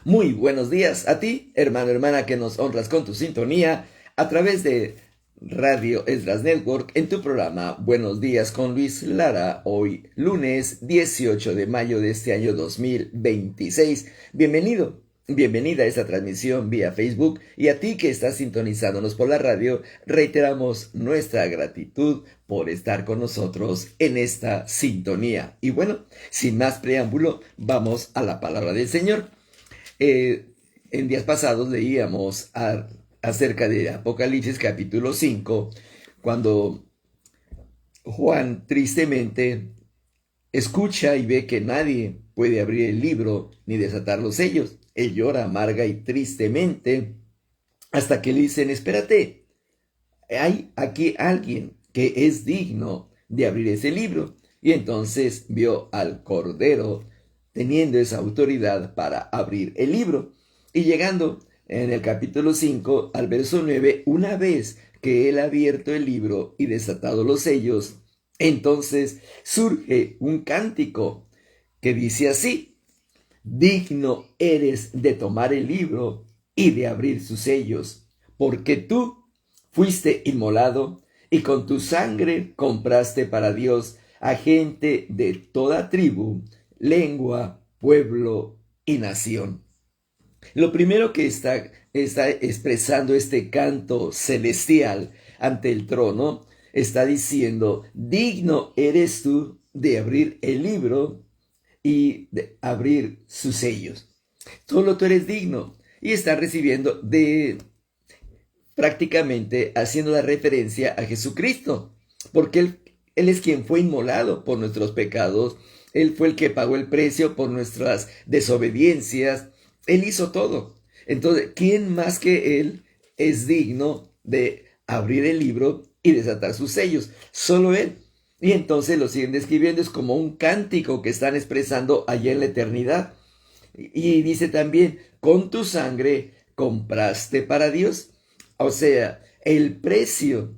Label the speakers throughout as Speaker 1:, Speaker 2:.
Speaker 1: Muy buenos días a ti, hermano, hermana, que nos honras con tu sintonía a través de Radio Esdras Network en tu programa Buenos Días con Luis Lara, hoy lunes 18 de mayo de este año 2026. Bienvenido, bienvenida a esta transmisión vía Facebook, y a ti que estás sintonizándonos por la radio, reiteramos nuestra gratitud por estar con nosotros en esta sintonía. Y bueno, sin más preámbulo, vamos a la palabra del Señor. Eh, en días pasados leíamos acerca de Apocalipsis capítulo 5, cuando Juan tristemente escucha y ve que nadie puede abrir el libro ni desatar los sellos. Él llora amarga y tristemente hasta que le dicen: espérate, hay aquí alguien que es digno de abrir ese libro. Y entonces vio al Cordero teniendo esa autoridad para abrir el libro. Y llegando en el capítulo 5 al verso 9, una vez que él ha abierto el libro y desatado los sellos, entonces surge un cántico que dice así: digno eres de tomar el libro y de abrir sus sellos, porque tú fuiste inmolado y con tu sangre compraste para Dios a gente de toda tribu, lengua, pueblo y nación. Lo primero que está expresando este canto celestial ante el trono, está diciendo: digno eres tú de abrir el libro y de abrir sus sellos. Solo tú eres digno. Y está recibiendo prácticamente haciendo la referencia a Jesucristo, porque él es quien fue inmolado por nuestros pecados. Él fue el que pagó el precio por nuestras desobediencias. Él hizo todo. Entonces, ¿quién más que Él es digno de abrir el libro y desatar sus sellos? Solo Él. Y entonces lo siguen describiendo, es como un cántico que están expresando allá en la eternidad. Y dice también: con tu sangre compraste para Dios. O sea, el precio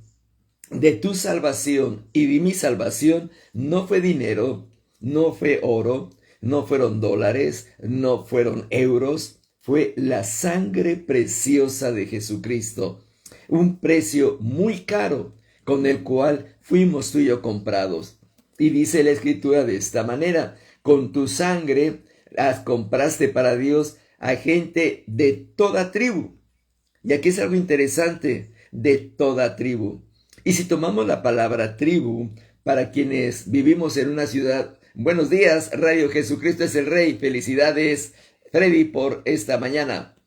Speaker 1: de tu salvación y de mi salvación no fue dinero, no fue oro, no fueron dólares, no fueron euros, fue la sangre preciosa de Jesucristo. Un precio muy caro con el cual fuimos tú y yo comprados. Y dice la escritura de esta manera: con tu sangre las compraste para Dios a gente de toda tribu. Y aquí es algo interesante: de toda tribu. Y si tomamos la palabra tribu, para quienes vivimos en una ciudad, buenos días, Radio Jesucristo es el Rey. Felicidades, Freddy, por esta mañana.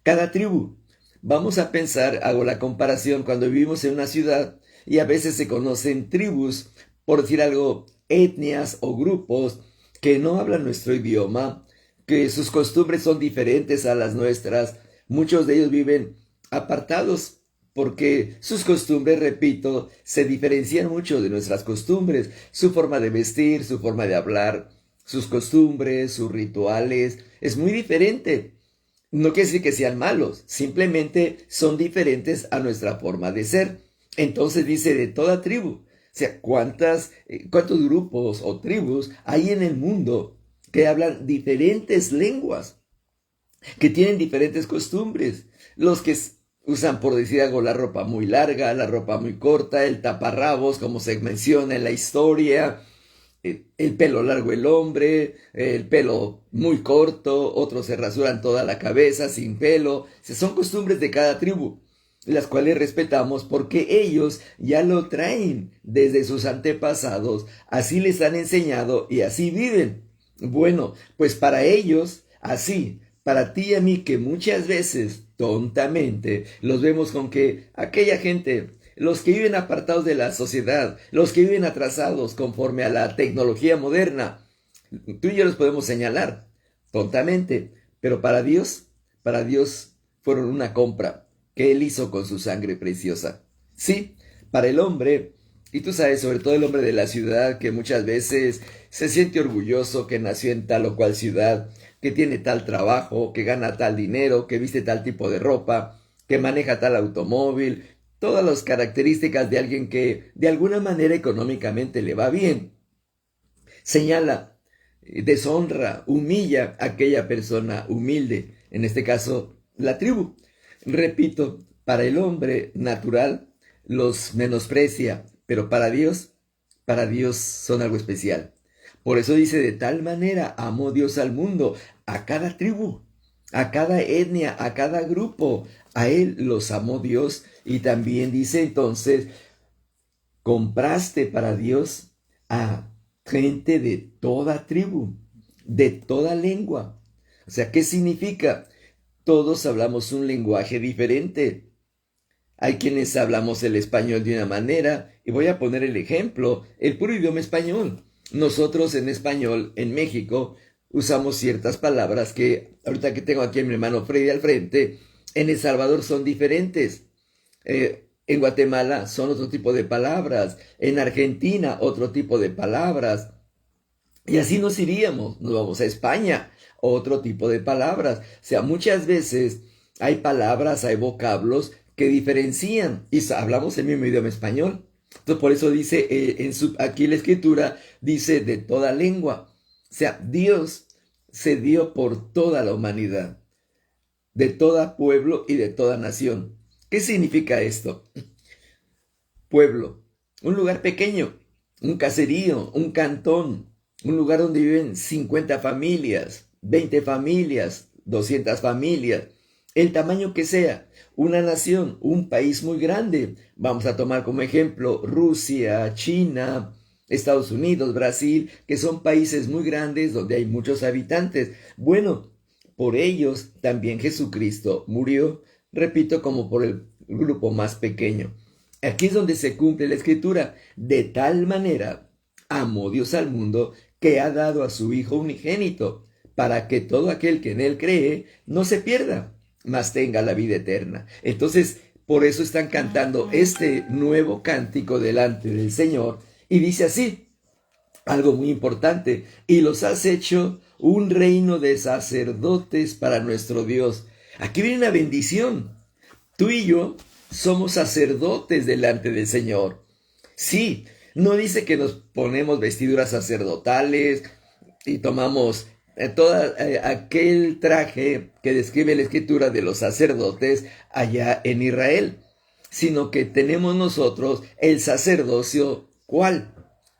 Speaker 1: Cada tribu. Vamos a pensar, hago la comparación, cuando vivimos en una ciudad y a veces se conocen tribus, por decir algo, etnias o grupos que no hablan nuestro idioma, que sus costumbres son diferentes a las nuestras. Muchos de ellos viven apartados porque sus costumbres, repito, se diferencian mucho de nuestras costumbres. Su forma de vestir, su forma de hablar, sus costumbres, sus rituales, es muy diferente. No quiere decir que sean malos, simplemente son diferentes a nuestra forma de ser. Entonces dice: de toda tribu. O sea, ¿cuántos grupos o tribus hay en el mundo que hablan diferentes lenguas, que tienen diferentes costumbres? Los que usan, por decir algo, la ropa muy larga, la ropa muy corta, el taparrabos, como se menciona en la historia, el pelo largo el hombre, el pelo muy corto, otros se rasuran toda la cabeza sin pelo. Son costumbres de cada tribu, las cuales respetamos porque ellos ya lo traen desde sus antepasados, así les han enseñado y así viven. Bueno, pues para ellos, así, para ti y a mí, que muchas veces tontamente los vemos con que aquella gente, los que viven apartados de la sociedad, los que viven atrasados conforme a la tecnología moderna, tú y yo los podemos señalar tontamente, pero para Dios fueron una compra que Él hizo con su sangre preciosa. Sí, para el hombre, y tú sabes, sobre todo el hombre de la ciudad, que muchas veces se siente orgulloso que nació en tal o cual ciudad, que tiene tal trabajo, que gana tal dinero, que viste tal tipo de ropa, que maneja tal automóvil, todas las características de alguien que de alguna manera económicamente le va bien. Señala: deshonra, humilla a aquella persona humilde, en este caso la tribu. Repito, para el hombre natural los menosprecia, pero para Dios son algo especial. Por eso dice, de tal manera amó Dios al mundo, a cada tribu, a cada etnia, a cada grupo, a él los amó Dios. Y también dice entonces, compraste para Dios a gente de toda tribu, de toda lengua. O sea, ¿qué significa? Todos hablamos un lenguaje diferente. Hay quienes hablamos el español de una manera, y voy a poner el ejemplo, el puro idioma español. Nosotros en español, en México, usamos ciertas palabras que, ahorita que tengo aquí a mi hermano Freddy al frente, en El Salvador son diferentes. En Guatemala son otro tipo de palabras, en Argentina otro tipo de palabras, y así nos iríamos, nos vamos a España, otro tipo de palabras. O sea, muchas veces hay palabras, hay vocablos que diferencian, y hablamos el mismo idioma español. Entonces, por eso dice, aquí la escritura dice de toda lengua. O sea, Dios se dio por toda la humanidad, de todo pueblo y de toda nación. ¿Qué significa esto? Pueblo, un lugar pequeño, un caserío, un cantón, un lugar donde viven 50 familias, 20 familias, 200 familias, el tamaño que sea. Una nación, un país muy grande. Vamos a tomar como ejemplo Rusia, China, Estados Unidos, Brasil, que son países muy grandes donde hay muchos habitantes. Bueno, por ellos también Jesucristo murió, repito, como por el grupo más pequeño. Aquí es donde se cumple la escritura. De tal manera amó Dios al mundo que ha dado a su Hijo unigénito, para que todo aquel que en él cree no se pierda, mas tenga la vida eterna. Entonces, por eso están cantando este nuevo cántico delante del Señor, y dice así, algo muy importante: y los has hecho un reino de sacerdotes para nuestro Dios. Aquí viene una bendición. Tú y yo somos sacerdotes delante del Señor. Sí, no dice que nos ponemos vestiduras sacerdotales y tomamos todo aquel traje que describe la escritura de los sacerdotes allá en Israel, sino que tenemos nosotros el sacerdocio, ¿cuál?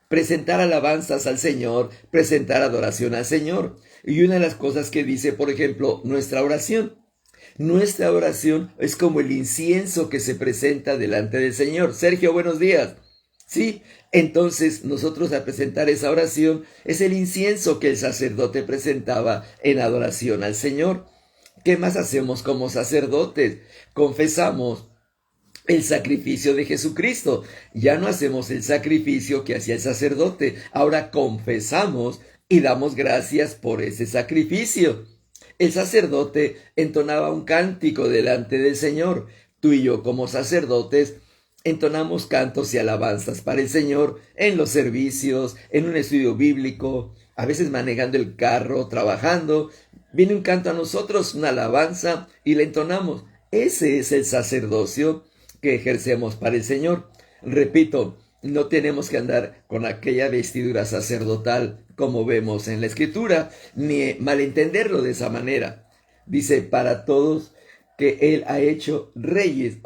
Speaker 1: Presentar alabanzas al Señor, presentar adoración al Señor. Y una de las cosas que dice, por ejemplo, nuestra oración. Nuestra oración es como el incienso que se presenta delante del Señor. Sergio, buenos días. Sí, entonces nosotros al presentar esa oración es el incienso que el sacerdote presentaba en adoración al Señor. ¿Qué más hacemos como sacerdotes? Confesamos el sacrificio de Jesucristo. Ya no hacemos el sacrificio que hacía el sacerdote. Ahora confesamos y damos gracias por ese sacrificio. El sacerdote entonaba un cántico delante del Señor. Tú y yo como sacerdotes entonamos cantos y alabanzas para el Señor en los servicios, en un estudio bíblico, a veces manejando el carro, trabajando. Viene un canto a nosotros, una alabanza, y la entonamos. Ese es el sacerdocio que ejercemos para el Señor. Repito, no tenemos que andar con aquella vestidura sacerdotal como vemos en la Escritura, ni malentenderlo de esa manera. Dice, para todos que Él ha hecho reyes,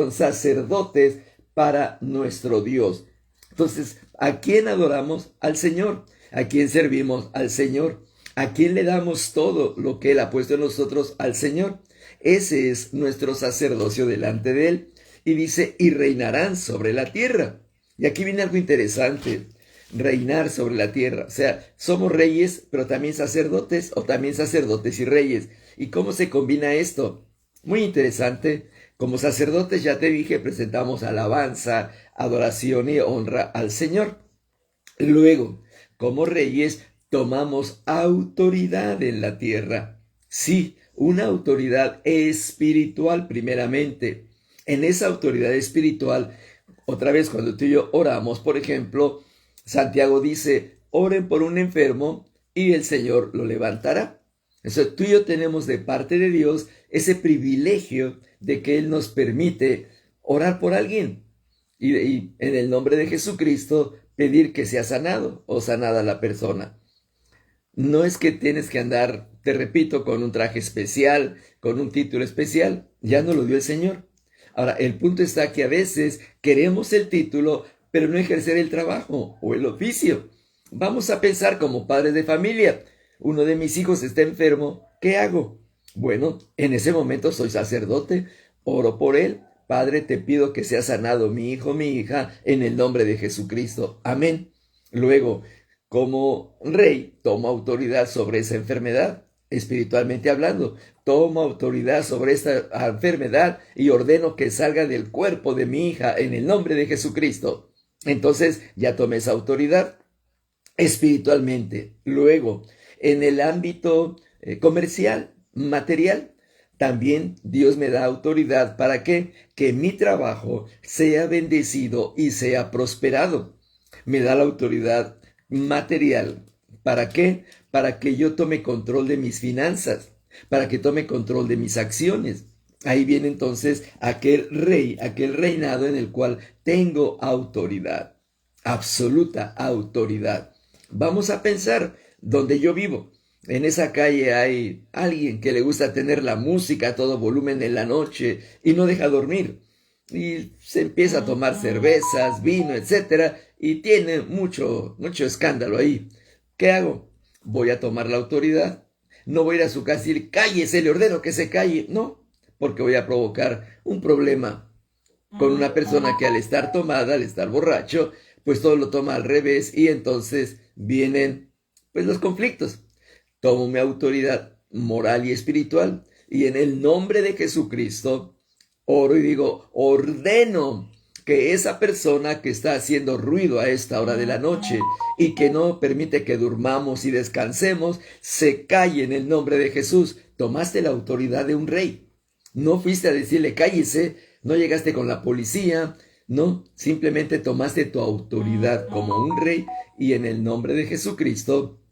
Speaker 1: sacerdotes para nuestro Dios. Entonces, ¿a quién adoramos? Al Señor. ¿A quién servimos? Al Señor. ¿A quién le damos todo lo que Él ha puesto en nosotros? Al Señor. Ese es nuestro sacerdocio delante de Él. Y dice, y reinarán sobre la tierra. Y aquí viene algo interesante. Reinar sobre la tierra. O sea, somos reyes, pero también sacerdotes, o también sacerdotes y reyes. ¿Y cómo se combina esto? Muy interesante. Como sacerdotes, ya te dije, presentamos alabanza, adoración y honra al Señor. Luego, como reyes, tomamos autoridad en la tierra. Sí, una autoridad espiritual primeramente. En esa autoridad espiritual, otra vez cuando tú y yo oramos, por ejemplo, Santiago dice, oren por un enfermo y el Señor lo levantará. Eso, tú y yo tenemos de parte de Dios ese privilegio de que Él nos permite orar por alguien. Y en el nombre de Jesucristo pedir que sea sanado o sanada la persona. No es que tienes que andar, te repito, con un traje especial, con un título especial. Ya no lo dio el Señor. Ahora, el punto está que a veces queremos el título, pero no ejercer el trabajo o el oficio. Vamos a pensar como padres de familia. Uno de mis hijos está enfermo, ¿qué hago? Bueno, en ese momento soy sacerdote, oro por él. Padre, te pido que sea sanado mi hijo, mi hija, en el nombre de Jesucristo. Amén. Luego, como rey, tomo autoridad sobre esa enfermedad, espiritualmente hablando. Tomo autoridad sobre esta enfermedad y ordeno que salga del cuerpo de mi hija en el nombre de Jesucristo. Entonces ya tomé esa autoridad espiritualmente. Luego, en el ámbito comercial, material, también Dios me da autoridad para que mi trabajo sea bendecido y sea prosperado. Me da la autoridad material. ¿Para qué? Para que yo tome control de mis finanzas, para que tome control de mis acciones. Ahí viene entonces aquel rey, aquel reinado en el cual tengo autoridad, absoluta autoridad. Vamos a pensar donde yo vivo. En esa calle hay alguien que le gusta tener la música a todo volumen en la noche y no deja dormir. Y se empieza a tomar cervezas, vino, etcétera, y tiene mucho escándalo ahí. ¿Qué hago? Voy a tomar la autoridad. No voy a ir a su casa y decir, cállese, le ordeno que se calle. No, porque voy a provocar un problema con una persona que al estar tomada, al estar borracho, pues todo lo toma al revés y entonces vienen pues los conflictos. Tomo mi autoridad moral y espiritual y en el nombre de Jesucristo oro y digo, ordeno que esa persona que está haciendo ruido a esta hora de la noche y que no permite que durmamos y descansemos, se calle en el nombre de Jesús. Tomaste la autoridad de un rey. No fuiste a decirle cállese, no llegaste con la policía, no, simplemente tomaste tu autoridad como un rey y en el nombre de Jesucristo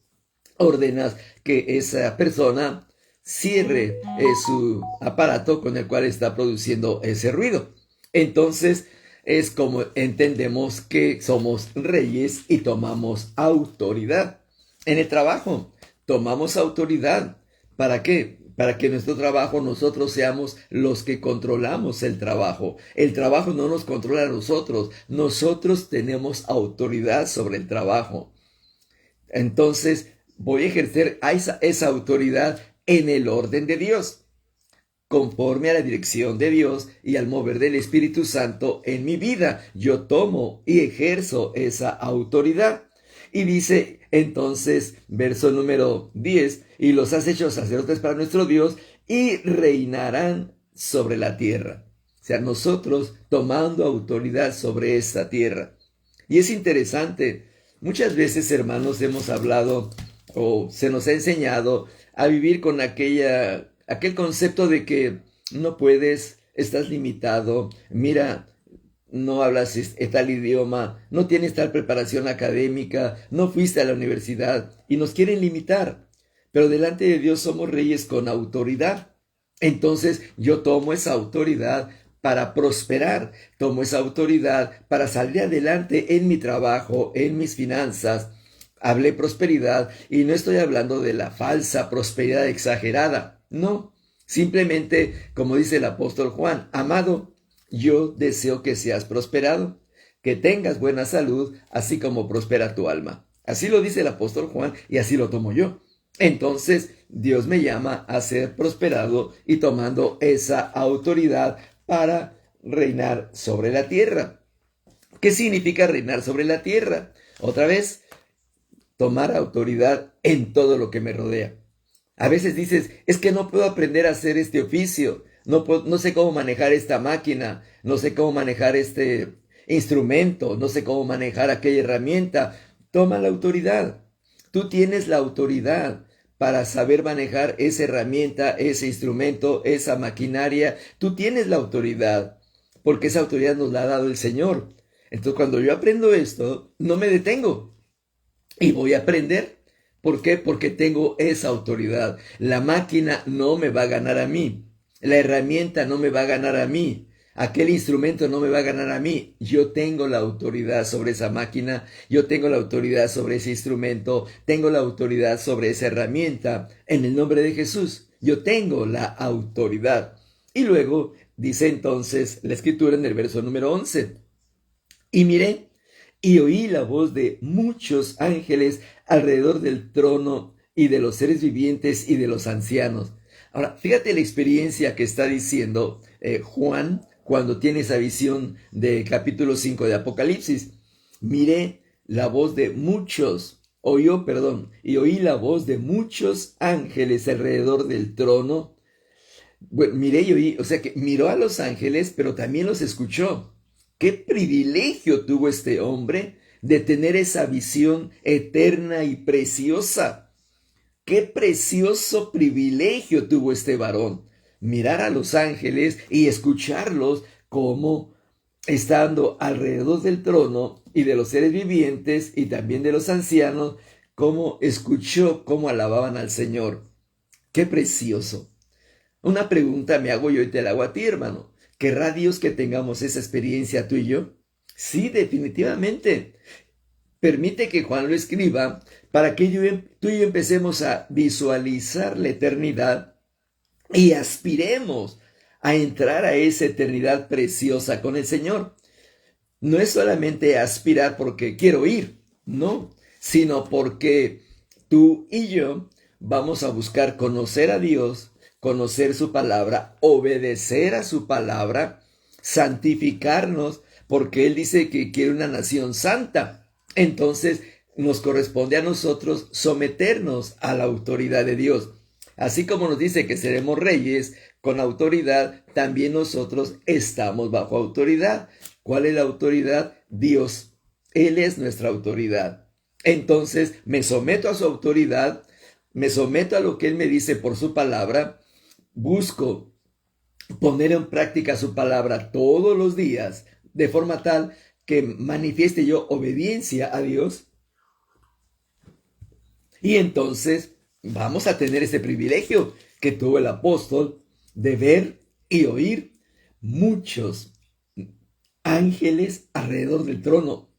Speaker 1: ordenas que esa persona cierre su aparato con el cual está produciendo ese ruido. Entonces es como entendemos que somos reyes y tomamos autoridad. En el trabajo tomamos autoridad. ¿Para qué? Para que en nuestro trabajo nosotros seamos los que controlamos el trabajo. El trabajo no nos controla a nosotros. Nosotros tenemos autoridad sobre el trabajo. Entonces voy a ejercer esa autoridad en el orden de Dios, conforme a la dirección de Dios y al mover del Espíritu Santo en mi vida. Yo tomo y ejerzo esa autoridad. Y dice entonces, verso número 10, y los has hecho sacerdotes para nuestro Dios y reinarán sobre la tierra. O sea, nosotros tomando autoridad sobre esta tierra. Y es interesante, muchas veces, hermanos, hemos hablado o se nos ha enseñado a vivir con aquel concepto de que no puedes, estás limitado, mira, no hablas tal idioma, no tienes tal preparación académica, no fuiste a la universidad y nos quieren limitar. Pero delante de Dios somos reyes con autoridad. Entonces yo tomo esa autoridad para prosperar, tomo esa autoridad para salir adelante en mi trabajo, en mis finanzas. Hablé prosperidad y no estoy hablando de la falsa prosperidad exagerada, no, simplemente como dice el apóstol Juan, amado, yo deseo que seas prosperado, que tengas buena salud, así como prospera tu alma. Así lo dice el apóstol Juan y así lo tomo yo. Entonces Dios me llama a ser prosperado y tomando esa autoridad para reinar sobre la tierra. ¿Qué significa reinar sobre la tierra? Otra vez, tomar autoridad en todo lo que me rodea. A veces dices, es que no puedo aprender a hacer este oficio, no sé cómo manejar esta máquina, no sé cómo manejar este instrumento, no sé cómo manejar aquella herramienta. Toma la autoridad. Tú tienes la autoridad para saber manejar esa herramienta, ese instrumento, esa maquinaria. Tú tienes la autoridad, porque esa autoridad nos la ha dado el Señor. Entonces, cuando yo aprendo esto, no me detengo. Y voy a aprender. ¿Por qué? Porque tengo esa autoridad. La máquina no me va a ganar a mí. La herramienta no me va a ganar a mí. aquel instrumento no me va a ganar a mí. Yo tengo la autoridad sobre esa máquina, yo tengo la autoridad sobre ese instrumento, tengo la autoridad sobre esa herramienta. En el nombre de Jesús, yo tengo la autoridad. Y luego dice entonces la escritura en el verso número 11. Y miré y oí la voz de muchos ángeles alrededor del trono y de los seres vivientes y de los ancianos. Ahora, fíjate la experiencia que está diciendo Juan cuando tiene esa visión de capítulo 5 de Apocalipsis. Miré la voz de muchos, y oí la voz de muchos ángeles alrededor del trono. Bueno, miré y oí, o sea que miró a los ángeles, pero también los escuchó. Qué privilegio tuvo este hombre de tener esa visión eterna y preciosa. Qué precioso privilegio tuvo este varón. Mirar a los ángeles y escucharlos como estando alrededor del trono y de los seres vivientes y también de los ancianos, como escuchó cómo alababan al Señor. Qué precioso. Una pregunta me hago yo y te la hago a ti, hermano. ¿Querrá Dios que tengamos esa experiencia tú y yo? Sí, definitivamente. Permite que Juan lo escriba para que tú y yo empecemos a visualizar la eternidad y aspiremos a entrar a esa eternidad preciosa con el Señor. No es solamente aspirar porque quiero ir, no, sino porque tú y yo vamos a buscar conocer a Dios, conocer su palabra, obedecer a su palabra, santificarnos, porque Él dice que quiere una nación santa. Entonces nos corresponde a nosotros someternos a la autoridad de Dios. Así como nos dice que seremos reyes con autoridad, también nosotros estamos bajo autoridad. ¿Cuál es la autoridad? Dios. Él es nuestra autoridad. Entonces me someto a su autoridad, me someto a lo que Él me dice por su palabra, busco poner en práctica su palabra todos los días, de forma tal que manifieste yo obediencia a Dios. Y entonces vamos a tener ese privilegio que tuvo el apóstol de ver y oír muchos ángeles alrededor del trono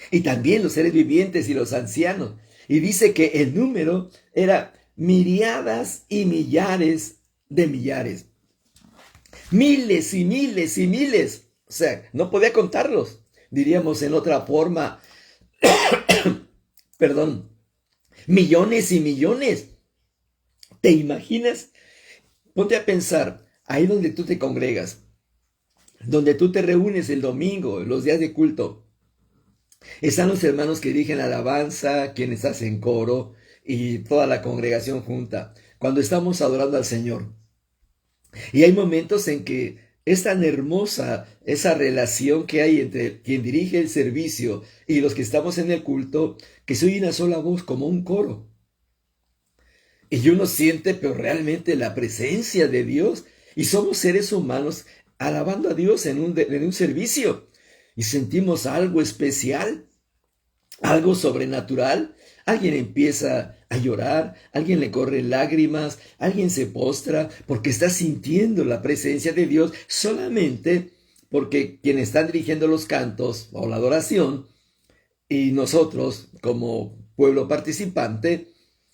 Speaker 1: y también los seres vivientes y los ancianos. Y dice que el número era miriadas y millares de millares. Miles y miles y miles. O sea, no podía contarlos. Diríamos en otra forma, perdón, millones y millones. ¿Te imaginas? Ponte a pensar, ahí donde tú te congregas, donde tú te reúnes el domingo, los días de culto, están los hermanos que dirigen alabanza, quienes hacen coro y toda la congregación junta, cuando estamos adorando al Señor. Y hay momentos en que es tan hermosa esa relación que hay entre quien dirige el servicio y los que estamos en el culto, que se oye una sola voz como un coro. Y uno siente pero realmente la presencia de Dios. Y somos seres humanos alabando a Dios en un servicio. Y sentimos algo especial, algo sobrenatural. Alguien empieza a llorar, alguien le corre lágrimas, alguien se postra porque está sintiendo la presencia de Dios solamente porque quien está dirigiendo los cantos o la adoración y nosotros como pueblo participante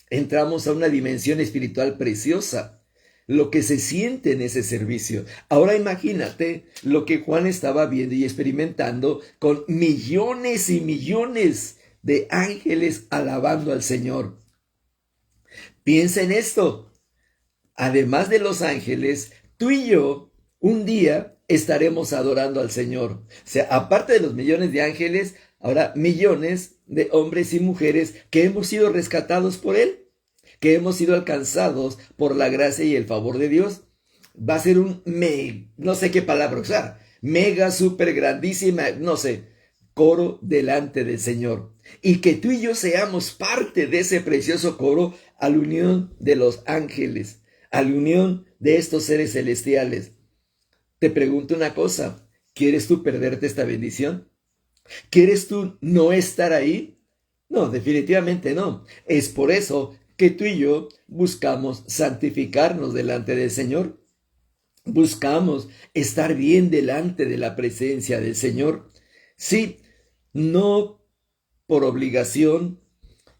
Speaker 1: entramos a una dimensión espiritual preciosa, lo que se siente en ese servicio. Ahora imagínate lo que Juan estaba viendo y experimentando con millones y millones de ángeles alabando al Señor. Piensa en esto. Además de los ángeles, tú y yo un día estaremos adorando al Señor. O sea, aparte de los millones de ángeles, ahora millones de hombres y mujeres que hemos sido rescatados por Él, que hemos sido alcanzados por la gracia y el favor de Dios. Va a ser no sé qué palabra usar, mega, super grandísima, no sé, coro delante del Señor. Y que tú y yo seamos parte de ese precioso coro a la unión de los ángeles, a la unión de estos seres celestiales. Te pregunto una cosa, ¿quieres tú perderte esta bendición? ¿Quieres tú no estar ahí? No, definitivamente no. Es por eso que tú y yo buscamos santificarnos delante del Señor. buscamos estar bien delante de la presencia del Señor. Sí, no por obligación,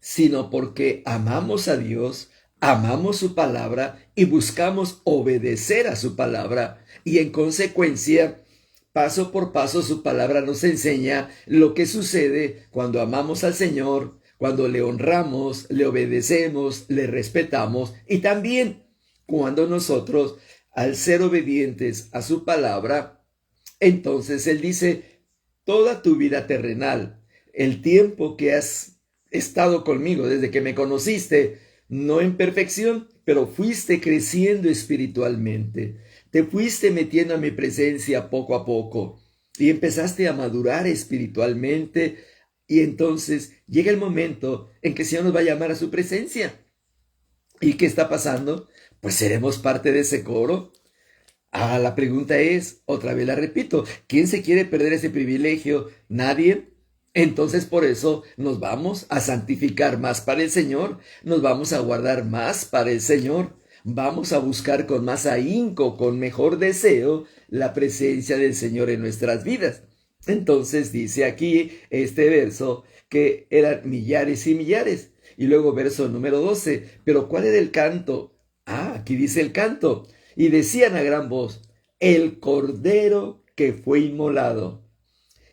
Speaker 1: sino porque amamos a Dios, amamos su palabra y buscamos obedecer a su palabra. Y en consecuencia, paso por paso, su palabra nos enseña lo que sucede cuando amamos al Señor, cuando le honramos, le obedecemos, le respetamos y también cuando nosotros, al ser obedientes a su palabra, entonces Él dice, toda tu vida terrenal, el tiempo que has estado conmigo desde que me conociste, no en perfección, pero fuiste creciendo espiritualmente, te fuiste metiendo a mi presencia poco a poco y empezaste a madurar espiritualmente y entonces llega el momento en que el Señor nos va a llamar a su presencia. ¿Y qué está pasando? Pues seremos parte de ese coro. La pregunta es, otra vez la repito, ¿quién se quiere perder ese privilegio? Nadie. Entonces por eso nos vamos a santificar más para el Señor, nos vamos a guardar más para el Señor, vamos a buscar con más ahínco, con mejor deseo, la presencia del Señor en nuestras vidas. Entonces dice aquí este verso que eran millares y millares. Y luego verso número 12, pero ¿cuál era el canto? Aquí dice el canto. Y decían a gran voz, el cordero que fue inmolado,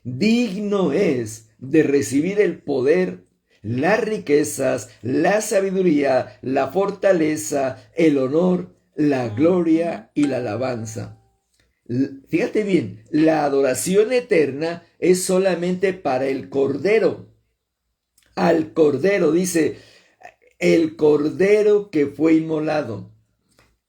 Speaker 1: digno es de recibir el poder, las riquezas, la sabiduría, la fortaleza, el honor, la gloria y la alabanza. Fíjate bien, la adoración eterna es solamente para el cordero. Al cordero, dice, el cordero que fue inmolado.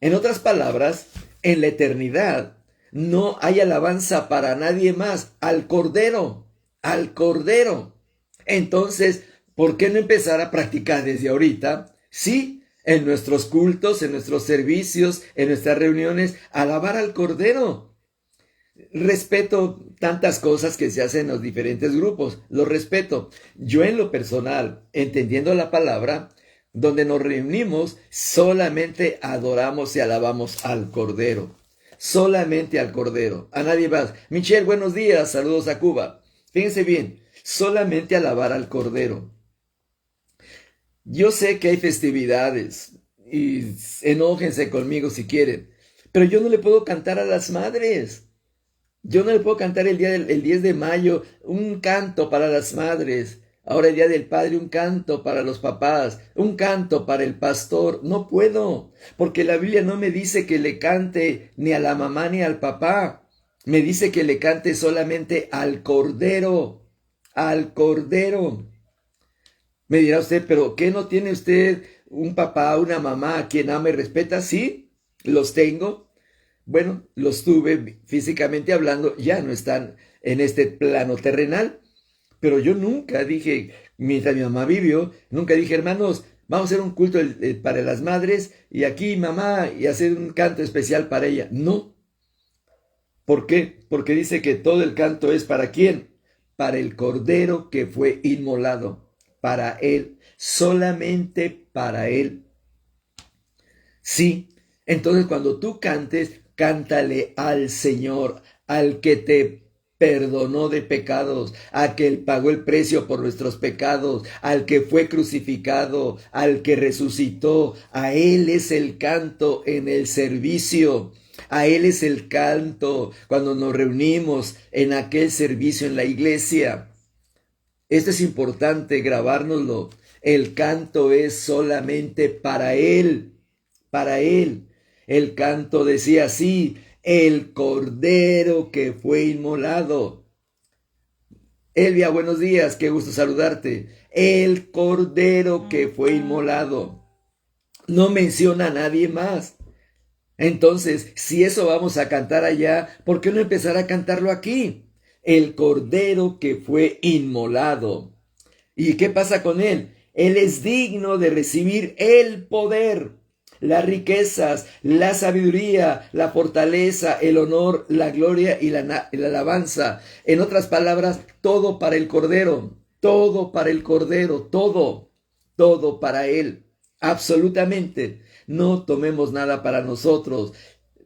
Speaker 1: En otras palabras, en la eternidad no hay alabanza para nadie más, al Cordero, al Cordero. Entonces, ¿por qué no empezar a practicar desde ahorita? Sí, en nuestros cultos, en nuestros servicios, en nuestras reuniones, alabar al Cordero. Respeto tantas cosas que se hacen en los diferentes grupos, lo respeto. Yo en lo personal, entendiendo la palabra, donde nos reunimos, solamente adoramos y alabamos al Cordero. Solamente al Cordero. A nadie más. Michelle, buenos días. Saludos a Cuba. Fíjense bien. Solamente alabar al Cordero. Yo sé que hay festividades y enójense conmigo si quieren, pero yo no le puedo cantar a las madres. Yo no le puedo cantar el 10 de mayo un canto para las madres. Ahora el Día del Padre, un canto para los papás, un canto para el pastor. No puedo, porque la Biblia no me dice que le cante ni a la mamá ni al papá. Me dice que le cante solamente al Cordero, al Cordero. Me dirá usted, ¿pero qué no tiene usted un papá, una mamá a quien ama y respeta? Sí, los tengo. Bueno, los tuve físicamente hablando, ya no están en este plano terrenal. Pero yo nunca dije, mientras mi mamá vivió, nunca dije, hermanos, vamos a hacer un culto para las madres y aquí mamá y hacer un canto especial para ella. No. ¿Por qué? Porque dice que todo el canto es ¿para quién? Para el Cordero que fue inmolado. Para Él. Solamente para Él. Sí. Entonces cuando tú cantes, cántale al Señor, al que te perdonó de pecados, a que Él pagó el precio por nuestros pecados, al que fue crucificado, al que resucitó. A Él es el canto en el servicio. A Él es el canto cuando nos reunimos en aquel servicio en la iglesia. Esto es importante grabárnoslo. El canto es solamente para Él, para Él. El canto decía así, el Cordero que fue inmolado. Elvia, buenos días, qué gusto saludarte. El Cordero que fue inmolado. No menciona a nadie más. Entonces, si eso vamos a cantar allá, ¿por qué no empezar a cantarlo aquí? El Cordero que fue inmolado. ¿Y qué pasa con él? Él es digno de recibir el poder, las riquezas, la sabiduría, la fortaleza, el honor, la gloria y la alabanza. En otras palabras, todo para el Cordero, todo para el Cordero, todo para Él, absolutamente. No tomemos nada para nosotros.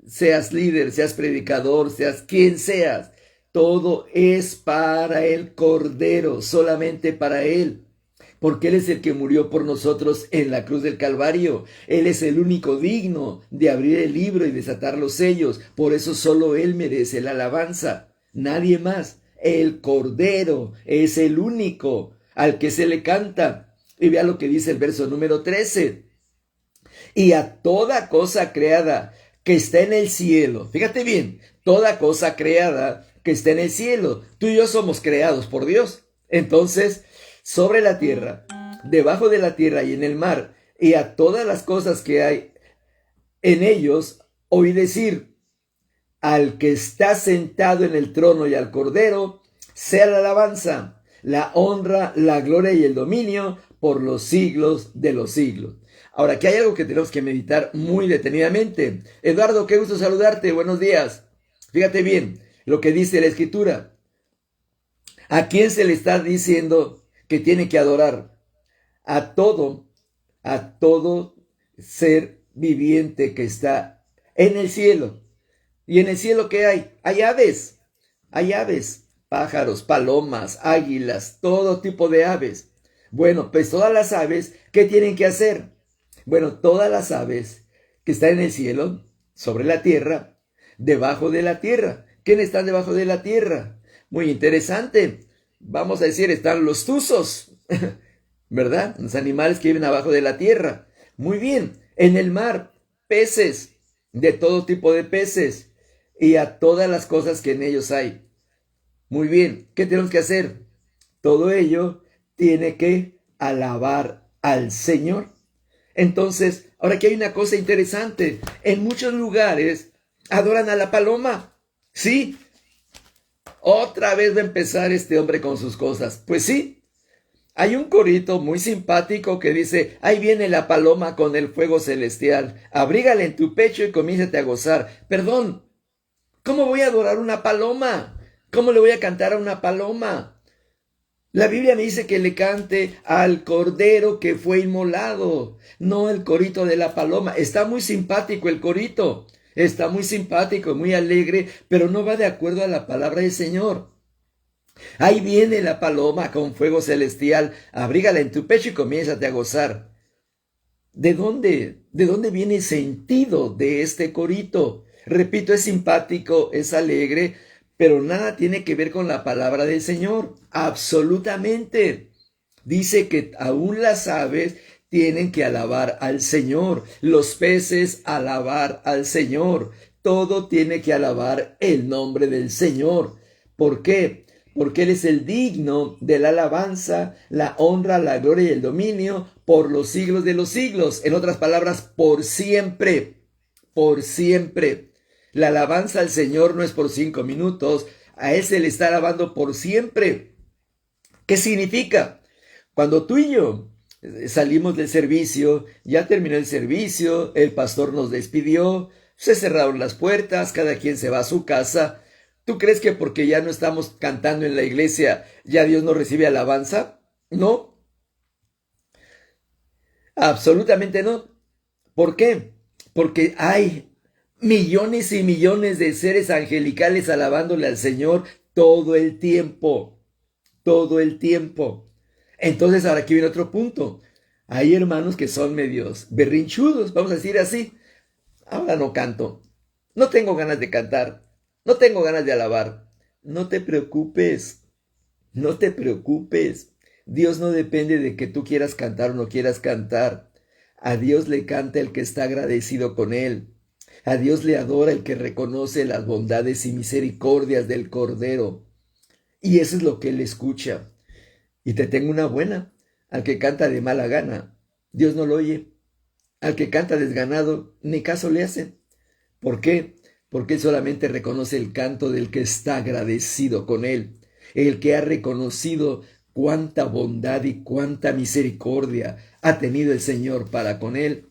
Speaker 1: seas líder, seas predicador, seas quien seas, todo es para el Cordero, solamente para Él. Porque Él es el que murió por nosotros en la cruz del Calvario. Él es el único digno de abrir el libro y desatar los sellos. Por eso solo Él merece la alabanza. Nadie más. El Cordero es el único al que se le canta. Y vea lo que dice el verso número 13. Y a toda cosa creada que está en el cielo. Fíjate bien, toda cosa creada que está en el cielo. Tú y yo somos creados por Dios. Entonces, sobre la tierra, debajo de la tierra y en el mar, y a todas las cosas que hay en ellos, oí decir, al que está sentado en el trono y al Cordero, sea la alabanza, la honra, la gloria y el dominio por los siglos de los siglos. Ahora, aquí hay algo que tenemos que meditar muy detenidamente. Eduardo, qué gusto saludarte, buenos días. Fíjate bien lo que dice la Escritura. ¿A quién se le está diciendo que tiene que adorar? A todo ser viviente que está en el cielo. ¿Y en el cielo qué hay? Hay aves, pájaros, palomas, águilas, todo tipo de aves. Bueno, pues todas las aves, ¿qué tienen que hacer? Bueno, todas las aves que están en el cielo, sobre la tierra, debajo de la tierra. ¿Quiénes están debajo de la tierra? Muy interesante. Vamos a decir, están los tuzos, ¿verdad? Los animales que viven abajo de la tierra. Muy bien. En el mar, peces, de todo tipo de peces, y a todas las cosas que en ellos hay. Muy bien. ¿Qué tenemos que hacer? Todo ello tiene que alabar al Señor. Entonces, ahora aquí hay una cosa interesante. En muchos lugares adoran a la paloma. Sí. Otra vez va a empezar este hombre con sus cosas. Pues sí. Hay un corito muy simpático que dice, ahí viene la paloma con el fuego celestial. Abrígale en tu pecho y comiénzate a gozar. Perdón, ¿cómo voy a adorar una paloma? ¿Cómo le voy a cantar a una paloma? La Biblia me dice que le cante al Cordero que fue inmolado, no el corito de la paloma. Está muy simpático el corito, está muy simpático, muy alegre, pero no va de acuerdo a la palabra del Señor. Ahí viene la paloma con fuego celestial, abrígala en tu pecho y comiénzate a gozar. ¿De dónde viene el sentido de este corito? Repito, es simpático, es alegre, pero nada tiene que ver con la palabra del Señor. Absolutamente. Dice que aún las aves tienen que alabar al Señor. Los peces alabar al Señor. Todo tiene que alabar el nombre del Señor. ¿Por qué? Porque Él es el digno de la alabanza, la honra, la gloria y el dominio por los siglos de los siglos. En otras palabras, por siempre. Por siempre. La alabanza al Señor no es por 5 minutos, a Él se le está alabando por siempre. ¿Qué significa? Cuando tú y yo salimos del servicio, ya terminó el servicio, el pastor nos despidió, se cerraron las puertas, cada quien se va a su casa. ¿Tú crees que porque ya no estamos cantando en la iglesia, ya Dios no recibe alabanza? No. Absolutamente no. ¿Por qué? Porque hay millones y millones de seres angelicales alabándole al Señor todo el tiempo. Todo el tiempo. Entonces ahora aquí viene otro punto. Hay hermanos que son medios berrinchudos, vamos a decir así. Ahora no canto. No tengo ganas de cantar. No tengo ganas de alabar. No te preocupes. No te preocupes. Dios no depende de que tú quieras cantar o no quieras cantar. A Dios le canta el que está agradecido con Él. A Dios le adora el que reconoce las bondades y misericordias del Cordero. Y eso es lo que Él escucha. Y te tengo una buena. Al que canta de mala gana, Dios no lo oye. Al que canta desganado, ni caso le hace. ¿Por qué? Porque Él solamente reconoce el canto del que está agradecido con Él. El que ha reconocido cuánta bondad y cuánta misericordia ha tenido el Señor para con Él.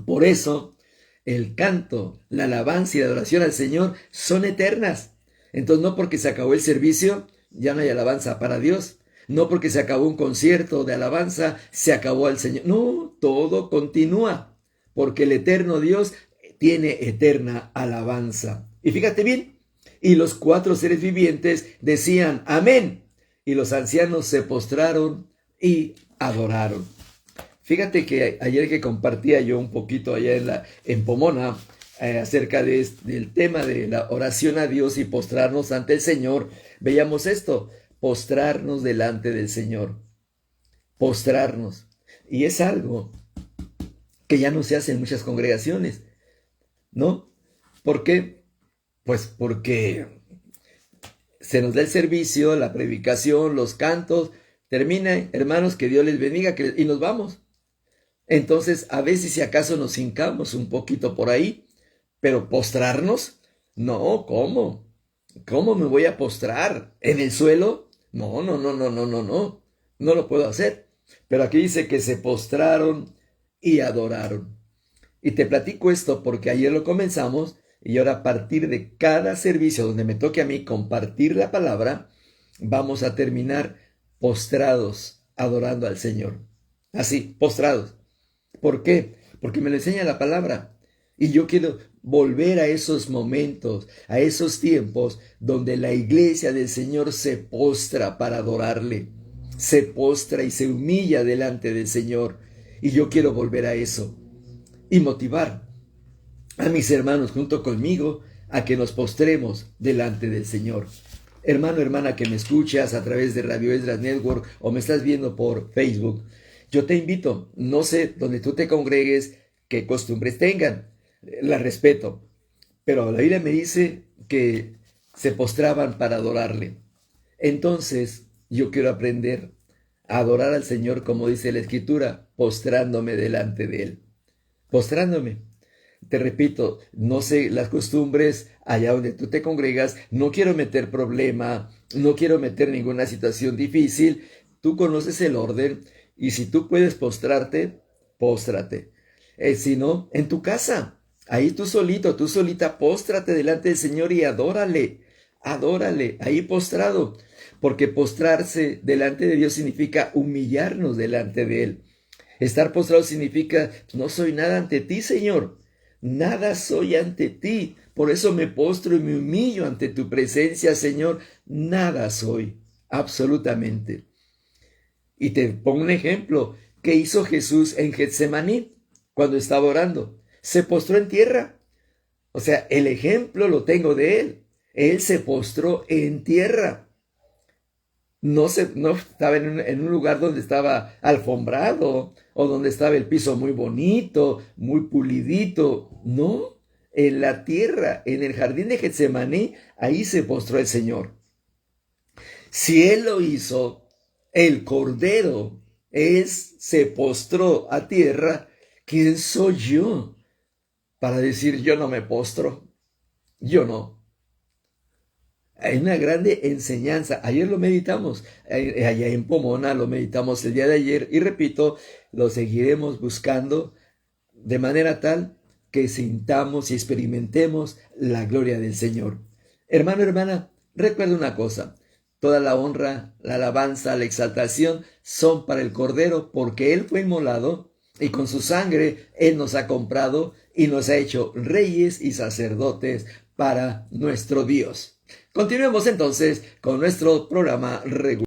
Speaker 1: Por eso, el canto, la alabanza y la adoración al Señor son eternas. Entonces, no porque se acabó el servicio, ya no hay alabanza para Dios. No porque se acabó un concierto de alabanza, se acabó al Señor. No, todo continúa. Porque el eterno Dios tiene eterna alabanza. Y fíjate bien, y los 4 seres vivientes decían amén, y los ancianos se postraron y adoraron. Fíjate que ayer que compartía yo un poquito allá en Pomona acerca del tema de la oración a Dios y postrarnos ante el Señor, veíamos esto, postrarnos delante del Señor, postrarnos. Y es algo que ya no se hace en muchas congregaciones, ¿no? ¿Por qué? Pues porque se nos da el servicio, la predicación, los cantos, termina, hermanos, que Dios les bendiga, y nos vamos. Entonces, a veces si acaso nos hincamos un poquito por ahí, pero postrarnos, no, ¿cómo? ¿Cómo me voy a postrar? ¿En el suelo? No, no, no, no, no, no, no, no lo puedo hacer. Pero aquí dice que se postraron y adoraron. Y te platico esto porque ayer lo comenzamos y ahora a partir de cada servicio donde me toque a mí compartir la palabra, vamos a terminar postrados, adorando al Señor. Así, postrados. ¿Por qué? Porque me lo enseña la palabra. Y yo quiero volver a esos momentos, a esos tiempos donde la iglesia del Señor se postra para adorarle. Se postra y se humilla delante del Señor. Y yo quiero volver a eso. Y motivar a mis hermanos junto conmigo a que nos postremos delante del Señor. Hermano, hermana que me escuchas a través de Radio Esdras Network o me estás viendo por Facebook, yo te invito, no sé donde tú te congregues, qué costumbres tengan, la respeto, pero la Biblia me dice que se postraban para adorarle. Entonces, yo quiero aprender a adorar al Señor como dice la Escritura, postrándome delante de Él. Postrándome. Te repito, no sé las costumbres allá donde tú te congregas, no quiero meter problema, no quiero meter ninguna situación difícil, tú conoces el orden y si tú puedes postrarte, póstrate. Si no, en tu casa, ahí tú solito, tú solita, póstrate delante del Señor y adórale, adórale, ahí postrado, porque postrarse delante de Dios significa humillarnos delante de Él. Estar postrado significa, no soy nada ante ti, Señor. Nada soy ante ti. Por eso me postro y me humillo ante tu presencia, Señor. Nada soy, absolutamente. Y te pongo un ejemplo. ¿Qué hizo Jesús en Getsemaní cuando estaba orando? Se postró en tierra. O sea, el ejemplo lo tengo de Él. Él se postró en tierra. No estaba en un lugar donde estaba alfombrado o donde estaba el piso muy bonito, muy pulidito. No, en la tierra, en el jardín de Getsemaní, ahí se postró el Señor. Si Él lo hizo, el Cordero se postró a tierra. ¿Quién soy yo para decir yo no me postro? Yo no. Hay una grande enseñanza. Ayer lo meditamos, allá en Pomona lo meditamos el día de ayer y repito, lo seguiremos buscando de manera tal que sintamos y experimentemos la gloria del Señor. Hermano, hermana, recuerda una cosa, toda la honra, la alabanza, la exaltación son para el Cordero porque Él fue inmolado y con su sangre Él nos ha comprado y nos ha hecho reyes y sacerdotes para nuestro Dios. Continuemos entonces con nuestro programa regular.